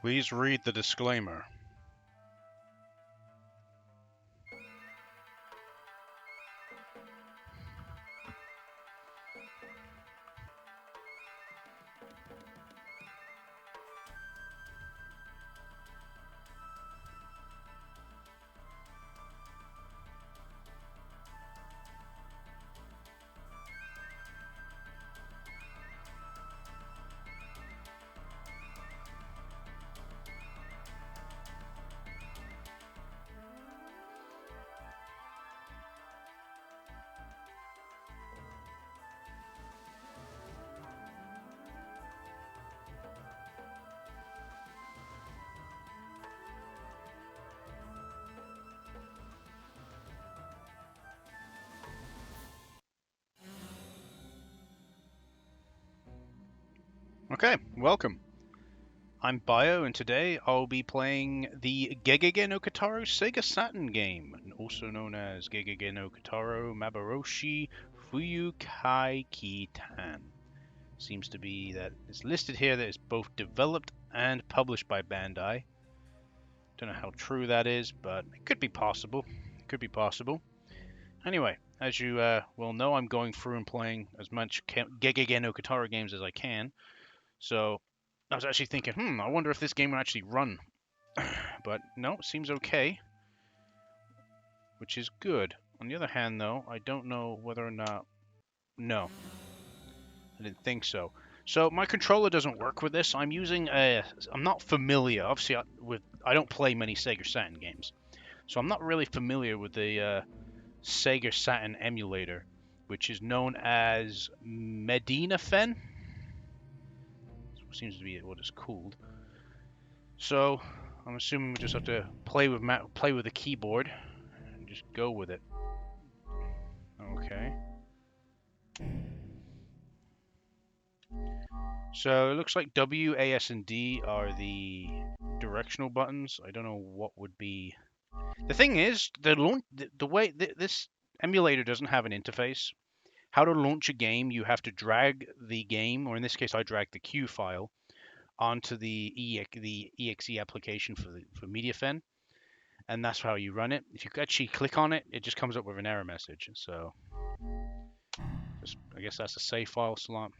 Please read the disclaimer. Okay, welcome. I'm Bio, and today I'll be playing the Gegege no Kitarou Sega Saturn game, also known as Gegege no Kitarou Maboroshi Fuyu Kaikitan. Seems to be that it's listed here that it's both developed and published by Bandai. Don't know how true that is, but it could be possible. It could be possible. Anyway, as you will know, I'm going through and playing as much Gegege no Kitarou games as I can. So I was actually thinking, I wonder if this game will actually run. But no, it seems okay, which is good. On the other hand, though, I don't know whether or not... No, I didn't think so. So my controller doesn't work with this. I'm using a... I'm not familiar. Obviously, I don't play many Sega Saturn games. So I'm not really familiar with the Sega Saturn emulator, which is known as Medinafen. Seems to be what it's called. So I'm assuming we just have to play with the keyboard and just go with it. Okay. So it looks like W, A, S, and D are the directional buttons. I don't know what would be. The thing is, the way this emulator doesn't have an interface. How to launch a game, you have to drag the game, or in this case, I drag the Q file onto the exe application for MediaFen, and that's how you run it. If you actually click on it, it just comes up with an error message. So I guess that's a save file slot.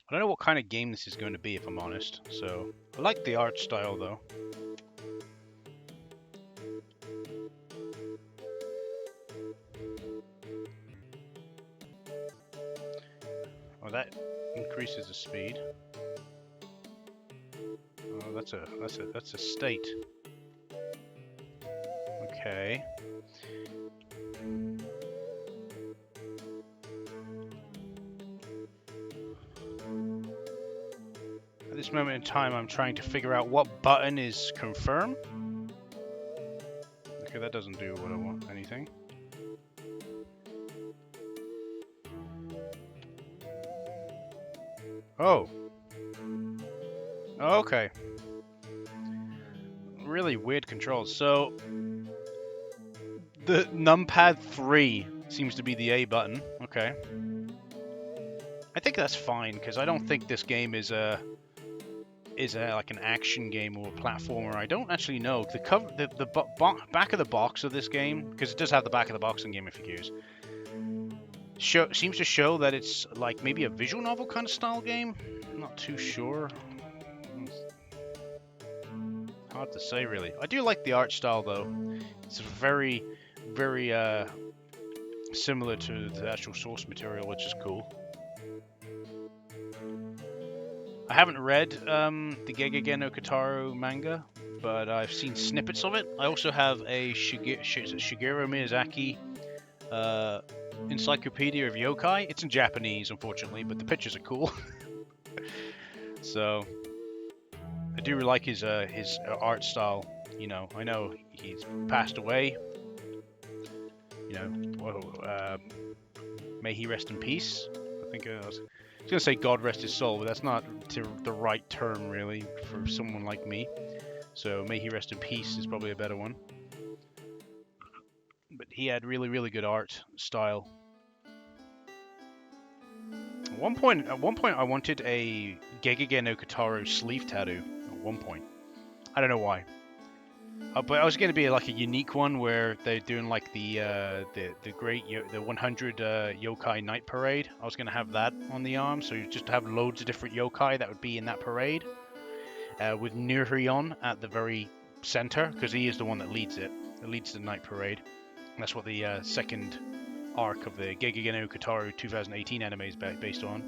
I don't know what kind of game this is going to be, if I'm honest. So I like the art style, though. Oh, that increases the speed. Oh, that's a state. Okay. At this moment in time, I'm trying to figure out what button is confirm. Okay, that doesn't do what I want. Anything. Oh. Okay. Really weird controls. So the numpad 3 seems to be the A button. Okay. I think that's fine because I don't think this game is like an action game or a platformer. I don't actually know the cover, the back of the box of this game, because it does have the back of the box in Game of Figures. Seems to show that it's like maybe a visual novel kind of style game. I'm not too sure. Hard to say, really. I do like the art style, though. It's very, very similar to the actual source material, which is cool. I haven't read the Gegege no Kitarou manga, but I've seen snippets of it. I also have a Shigeru Miyazaki Encyclopedia of Yokai. It's in Japanese, unfortunately, but the pictures are cool. So I do like his art style. You know, I know he's passed away. You know, may he rest in peace. I think I was going to say God rest his soul, but that's not the right term, really, for someone like me. So may he rest in peace is probably a better one. But he had really, really good art style. At one point, I wanted a Gegege no Kitarou sleeve tattoo. At one point, I don't know why. But I was going to be like a unique one where they're doing like the 100 yokai night parade. I was going to have that on the arm, so you just have loads of different yokai that would be in that parade, with Nurhion at the very center, because he is the one that leads it. It leads the night parade. And that's what the second arc of the Gegege no Kitarou 2018 anime is based on.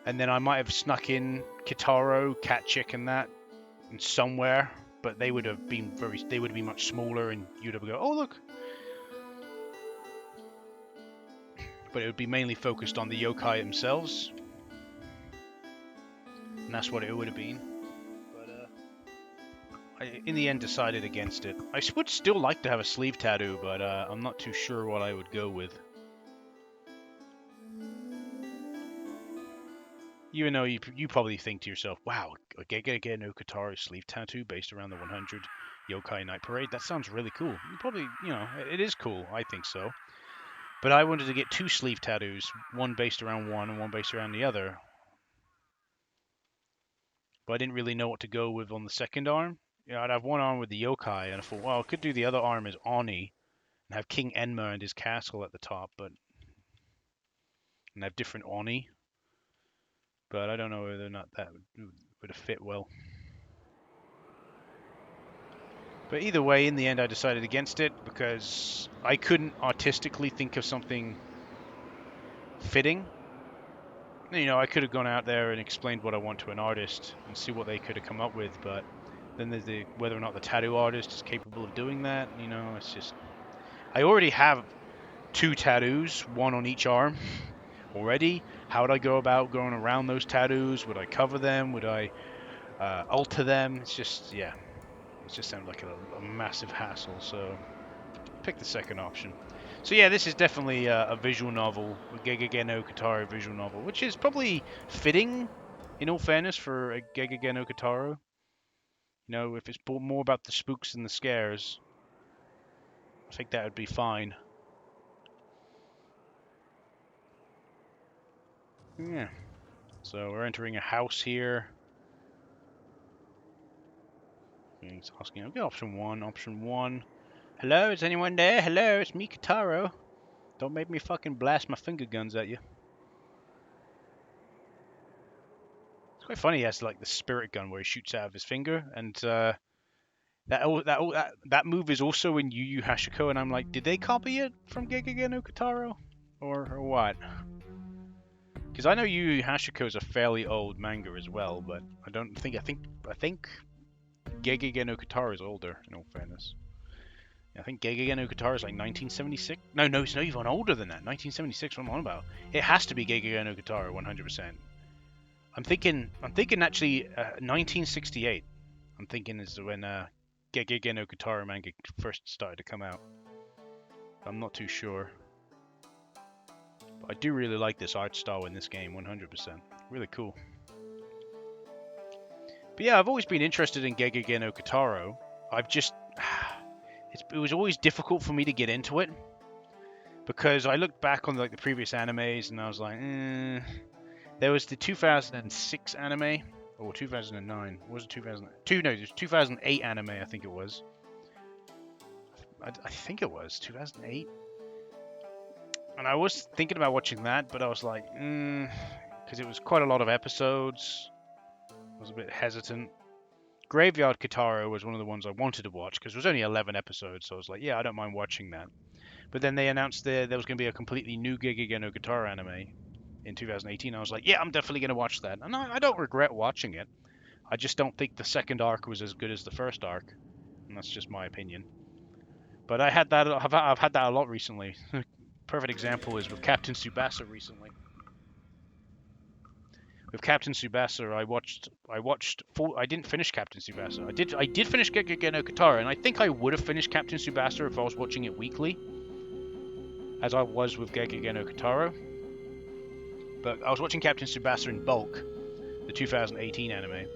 And then I might have snuck in Kitarou, Cat Chick, and that somewhere, but they would have been much smaller, and you'd have go, oh look. But it would be mainly focused on the yokai themselves, and that's what it would have been. But I, in the end, decided against it. I would still like to have a sleeve tattoo, but I'm not too sure what I would go with. Even though you probably think to yourself, wow, a Gegege no Kitarou sleeve tattoo based around the 100 Yokai Night Parade, that sounds really cool. You probably, it is cool, I think so. But I wanted to get 2 sleeve tattoos, one based around one and one based around the other. But I didn't really know what to go with on the second arm. I'd have one arm with the Yokai, and I thought, well, I could do the other arm as Oni, and have King Enma and his castle at the top, and have different Oni. But I don't know whether or not that would have fit well. But either way, in the end, I decided against it because I couldn't artistically think of something fitting. I could have gone out there and explained what I want to an artist and see what they could have come up with, but then there's whether or not the tattoo artist is capable of doing that. It's just... I already have 2 tattoos, one on each arm already. How would I go about going around those tattoos? Would I cover them? Would I alter them? It's just, yeah. It just sounded like a massive hassle, so pick the second option. So yeah, this is definitely a visual novel, a Gegege no Kitarou visual novel, which is probably fitting, in all fairness, for a Gegege no Kitarou. If it's more about the spooks and the scares, I think that would be fine. Yeah. So we're entering a house here. He's asking, okay, option one. Hello, is anyone there? Hello, it's me, Kitarou. Don't make me fucking blast my finger guns at you. It's quite funny. He has like the spirit gun where he shoots out of his finger, and that move is also in Yu Yu Hashiko. And I'm like, did they copy it from Gegege no Kitarou, or what? Because I know Yu Yu Hashiko is a fairly old manga as well, but I think Gegege no Kitarou is older. In all fairness. I think Gegege no Kitarou is like 1976. No, it's not even older than that. 1976. What am I on about? It has to be Gegege no Kitarou, 100%. I'm thinking actually 1968. I'm thinking is when Gegege no Kitarou manga first started to come out. I'm not too sure. But I do really like this art style in this game, 100%. Really cool. But yeah, I've always been interested in Gegege no Kitarou. It was always difficult for me to get into it because I looked back on like the previous animes and I was like, There was the 2006 anime or 2009. Was it 2002? No, it was 2008 anime. I think it was. I think it was 2008. And I was thinking about watching that, but I was like, because it was quite a lot of episodes. I was a bit hesitant. Graveyard Kitarou was one of the ones I wanted to watch because it was only 11 episodes, so I was like, yeah, I don't mind watching that. But then they announced there was going to be a completely new Gegege no Kitarou anime in 2018. I was like, yeah, I'm definitely going to watch that. And I don't regret watching it. I just don't think the second arc was as good as the first arc. And that's just my opinion. But I've had that a lot recently. Perfect example is with Captain Tsubasa recently. With Captain Tsubasa, I didn't finish Captain Tsubasa. I did finish Gegege no Kitarou, and I think I would have finished Captain Tsubasa if I was watching it weekly, as I was with Gegege no Kitarou. But I was watching Captain Tsubasa in bulk, the 2018 anime,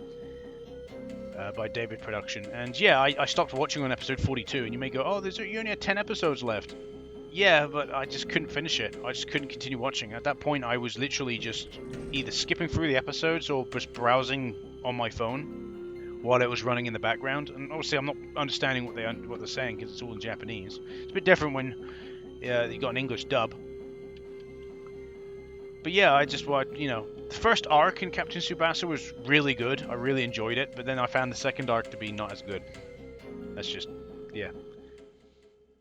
by David Production. And yeah, I stopped watching on episode 42, and you may go, oh, you only had 10 episodes left. Yeah, but I just couldn't finish it. I just couldn't continue watching. At that point, I was literally just either skipping through the episodes or just browsing on my phone while it was running in the background. And obviously, I'm not understanding what they're saying because it's all in Japanese. It's a bit different when you got an English dub. But yeah, I just watched. The first arc in Captain Tsubasa was really good. I really enjoyed it. But then I found the second arc to be not as good. That's just, yeah.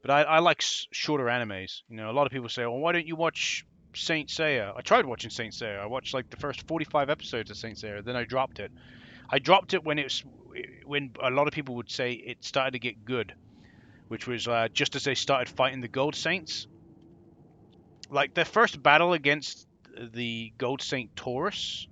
But I like shorter animes. A lot of people say, well, why don't you watch Saint Seiya? I tried watching Saint Seiya. I watched like the first 45 episodes of Saint Seiya, then I dropped it. I dropped it when a lot of people would say it started to get good, which was just as they started fighting the Gold Saints. Like their first battle against the Gold Saint Taurus,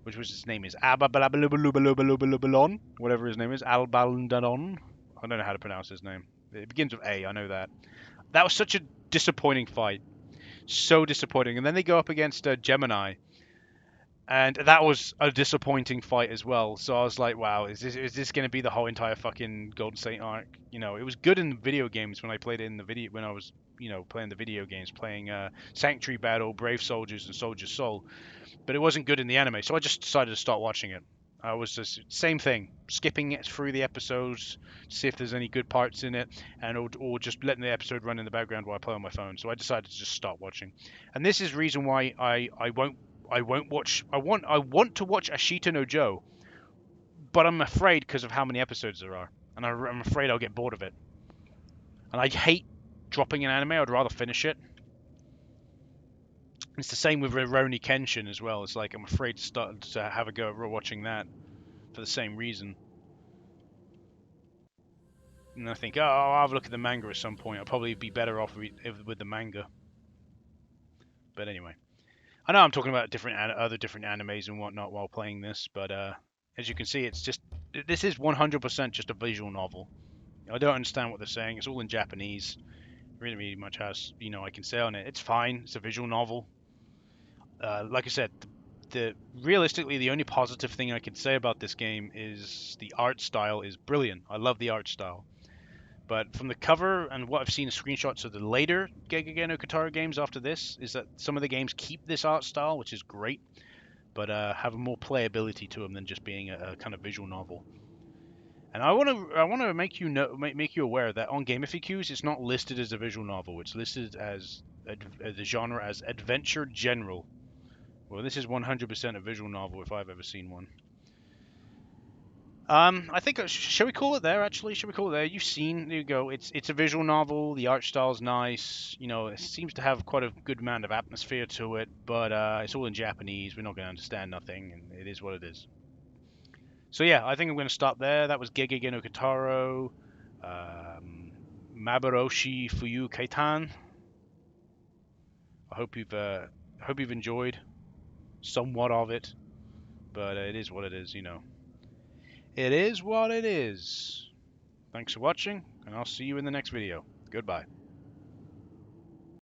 which was his name is Ababalabalubalabalubalabalon, whatever his name is, Albalandanon. I don't know how to pronounce his name. It begins with A, I know that. That was such a disappointing fight. So disappointing. And then they go up against Gemini. And that was a disappointing fight as well. So I was like, wow, is this going to be the whole entire fucking Golden State arc? It was good in video games when I played it in the video, when I was, playing the video games, playing Sanctuary Battle, Brave Soldiers, and Soldier Soul. But it wasn't good in the anime. So I just decided to start watching it. I was just same thing, skipping it through the episodes, see if there's any good parts in it, and or just letting the episode run in the background while I play on my phone. So I decided to just start watching, and this is the reason why I won't watch. I want to watch Ashita no Joe, but I'm afraid because of how many episodes there are, and I'm afraid I'll get bored of it. And I hate dropping an anime. I'd rather finish it. It's the same with Rurouni Kenshin as well. It's like I'm afraid to have a go at watching that for the same reason. And I think, oh, I'll have a look at the manga at some point. I'll probably be better off with the manga. But anyway, I know I'm talking about other different animes and whatnot while playing this, but as you can see, this is 100% just a visual novel. I don't understand what they're saying. It's all in Japanese. Really much has I can say on it. It's fine. It's a visual novel. Like I said, realistically the only positive thing I can say about this game is the art style is brilliant. I love the art style. But from the cover and what I've seen screenshots of the later Gegege no Kitarou games after this, is that some of the games keep this art style, which is great, but have more playability to them than just being a kind of visual novel. And I want to make you aware that on Game FAQs it's not listed as a visual novel. It's listed as the genre as adventure general. Well, this is 100% a visual novel if I've ever seen one. I think shall we call it there? Actually, shall we call it there? There you go. It's a visual novel. The art style's nice. It seems to have quite a good amount of atmosphere to it, but it's all in Japanese. We're not going to understand nothing, and it is what it is. So yeah, I think I'm going to stop there. That was Gegege no Kitarou, Maboroshi Fuyu Kaikitan. I hope you've enjoyed somewhat of it, but it is what it is. It is what it is. Thanks for watching, and I'll see you in the next video. Goodbye.